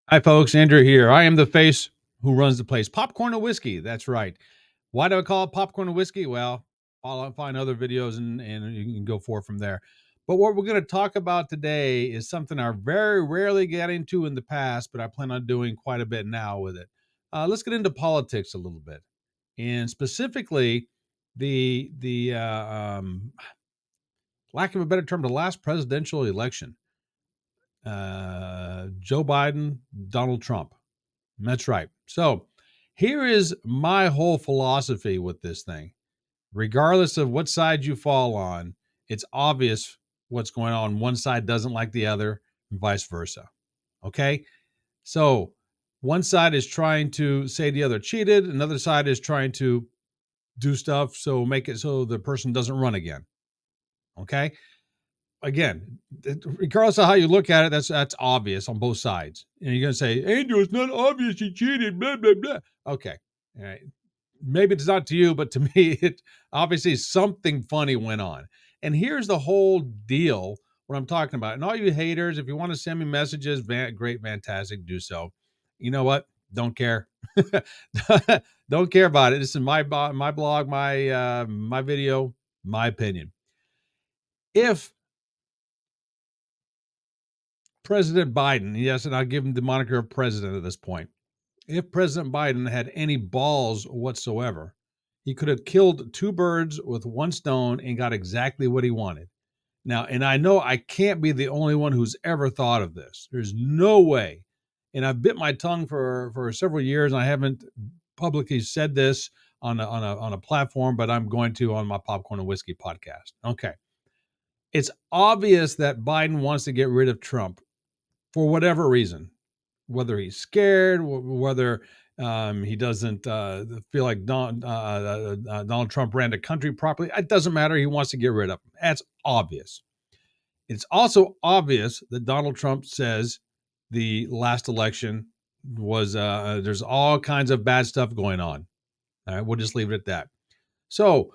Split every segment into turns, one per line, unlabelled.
Hi, folks. Andrew here. I am the face who runs the place. Popcorn and whiskey. That's right. Why do I call it popcorn and whiskey? Well, I'll find other videos and you can go forward from there. But what we're going to talk about today is something I very rarely get into in the past, but I plan on doing quite a bit now with it. Let's get into politics a little bit, and specifically the lack of a better term, the last presidential election. Joe Biden, Donald Trump. That's right. So here is my whole philosophy with this thing. Regardless of what side you fall on, it's obvious what's going on. One side doesn't like the other, and vice versa. Okay. So one side is trying to say the other cheated, another side is trying to do stuff so make it so the person doesn't run again. Okay. Again, regardless of how you look at it, that's obvious on both sides. And you're gonna say, Andrew, it's not obvious he cheated, blah, blah, blah. Okay. All right. Maybe it's not to you, but to me, it obviously something funny went on. And here's the whole deal, what I'm talking about. And all you haters, if you want to send me messages, great, fantastic, do so. You know what? Don't care. Don't care about it. This is my blog, my video, my opinion. If President Biden, yes, and I'll give him the moniker of president at this point. If President Biden had any balls whatsoever, he could have killed two birds with one stone and got exactly what he wanted. Now, and I know I can't be the only one who's ever thought of this. There's no way. And I've bit my tongue for several years, and I haven't publicly said this on a platform, but I'm going to on my Popcorn and Whiskey podcast. Okay. It's obvious that Biden wants to get rid of Trump for whatever reason, whether he's scared, whether he doesn't feel like Donald Trump ran the country properly. It doesn't matter. He wants to get rid of him. That's obvious. It's also obvious that Donald Trump says the last election was there's all kinds of bad stuff going on. All right, we'll just leave it at that. So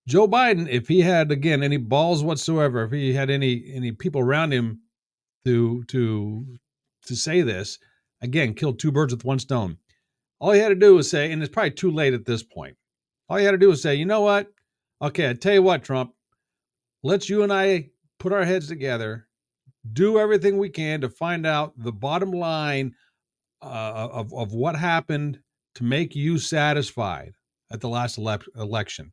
Joe Biden, if he had again any balls whatsoever, if he had any people around him to say this, again, killed two birds with one stone. All he had to do was say, and it's probably too late at this point. All he had to do was say, you know what? Okay, I tell you what, Trump, let's you and I put our heads together, do everything we can to find out the bottom line of what happened to make you satisfied at the last election.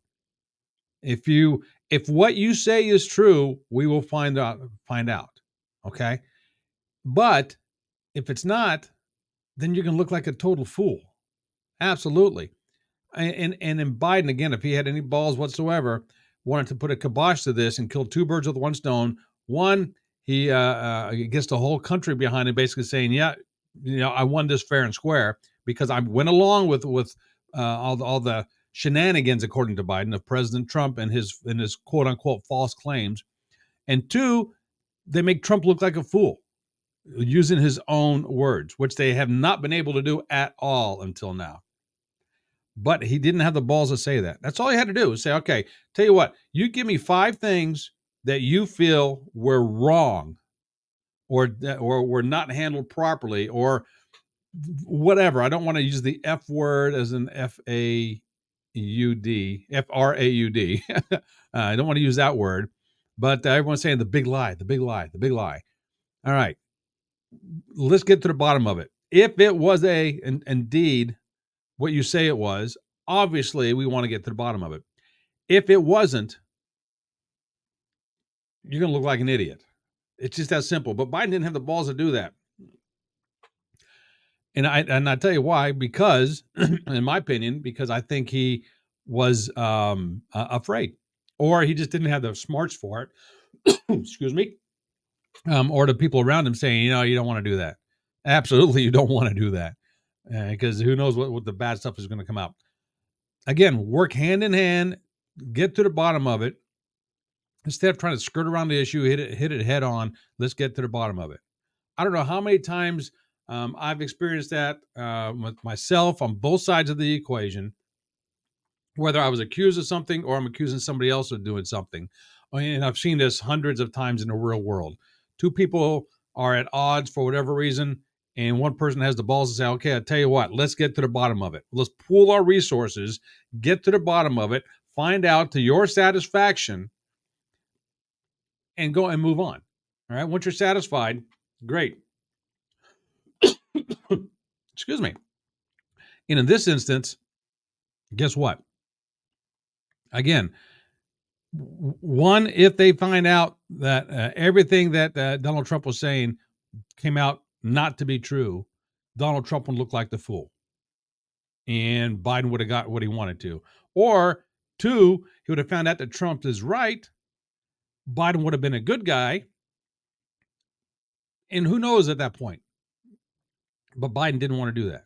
If what you say is true, we will find out. Okay. But if it's not, then you can look like a total fool. Absolutely. And in Biden, again, if he had any balls whatsoever, wanted to put a kibosh to this and kill two birds with one stone. One, he gets the whole country behind him, basically saying, yeah, I won this fair and square because I went along with all the shenanigans, according to Biden, of President Trump and his quote unquote false claims. And two, they make Trump look like a fool using his own words, which they have not been able to do at all until now. But he didn't have the balls to say that. That's all he had to do was say, okay, tell you what, you give me 5 things that you feel were wrong or were not handled properly or whatever. I don't want to use the F word as an F-A-U-D. I don't want to use that word, but everyone's saying the big lie, the big lie, the big lie. All right. Let's get to the bottom of it. If it was indeed what you say it was, obviously we want to get to the bottom of it. If it wasn't, you're going to look like an idiot. It's just that simple. But Biden didn't have the balls to do that. And I tell you why, because in my opinion, because I think he was afraid, or he just didn't have the smarts for it. Excuse me. Or the people around him saying, you don't want to do that. Absolutely, you don't want to do that because who knows what the bad stuff is going to come out. Again, work hand in hand, get to the bottom of it. Instead of trying to skirt around the issue, hit it head on. Let's get to the bottom of it. I don't know how many times I've experienced that with myself on both sides of the equation, whether I was accused of something or I'm accusing somebody else of doing something. And I've seen this hundreds of times in the real world. Two people are at odds for whatever reason, and one person has the balls to say, okay, I'll tell you what, let's get to the bottom of it. Let's pool our resources, get to the bottom of it, find out to your satisfaction, and go and move on. All right. Once you're satisfied, great. Excuse me. And in this instance, guess what? Again, one, if they find out that everything that Donald Trump was saying came out not to be true, Donald Trump would look like the fool. And Biden would have got what he wanted to. Or two, he would have found out that Trump is right. Biden would have been a good guy. And who knows at that point? But Biden didn't want to do that.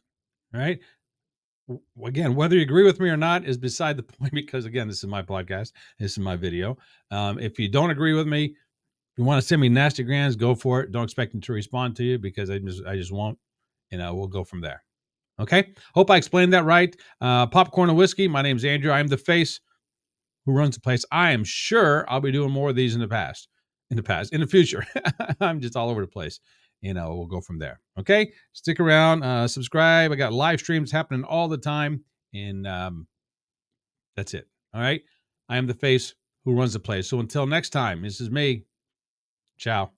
Right? Again, whether you agree with me or not is beside the point, because again, this is my podcast. This is my video. If you don't agree with me, you want to send me nasty grams, go for it. Don't expect them to respond to you, because I just won't. And we'll go from there. Okay. Hope I explained that right. Popcorn and Whiskey. My name's Andrew. I'm the face who runs the place. I am sure I'll be doing more of these in the future. I'm just all over the place. We'll go from there. Okay. Stick around, subscribe. I got live streams happening all the time. And that's it. All right. I am the face who runs the place. So until next time, this is me. Ciao.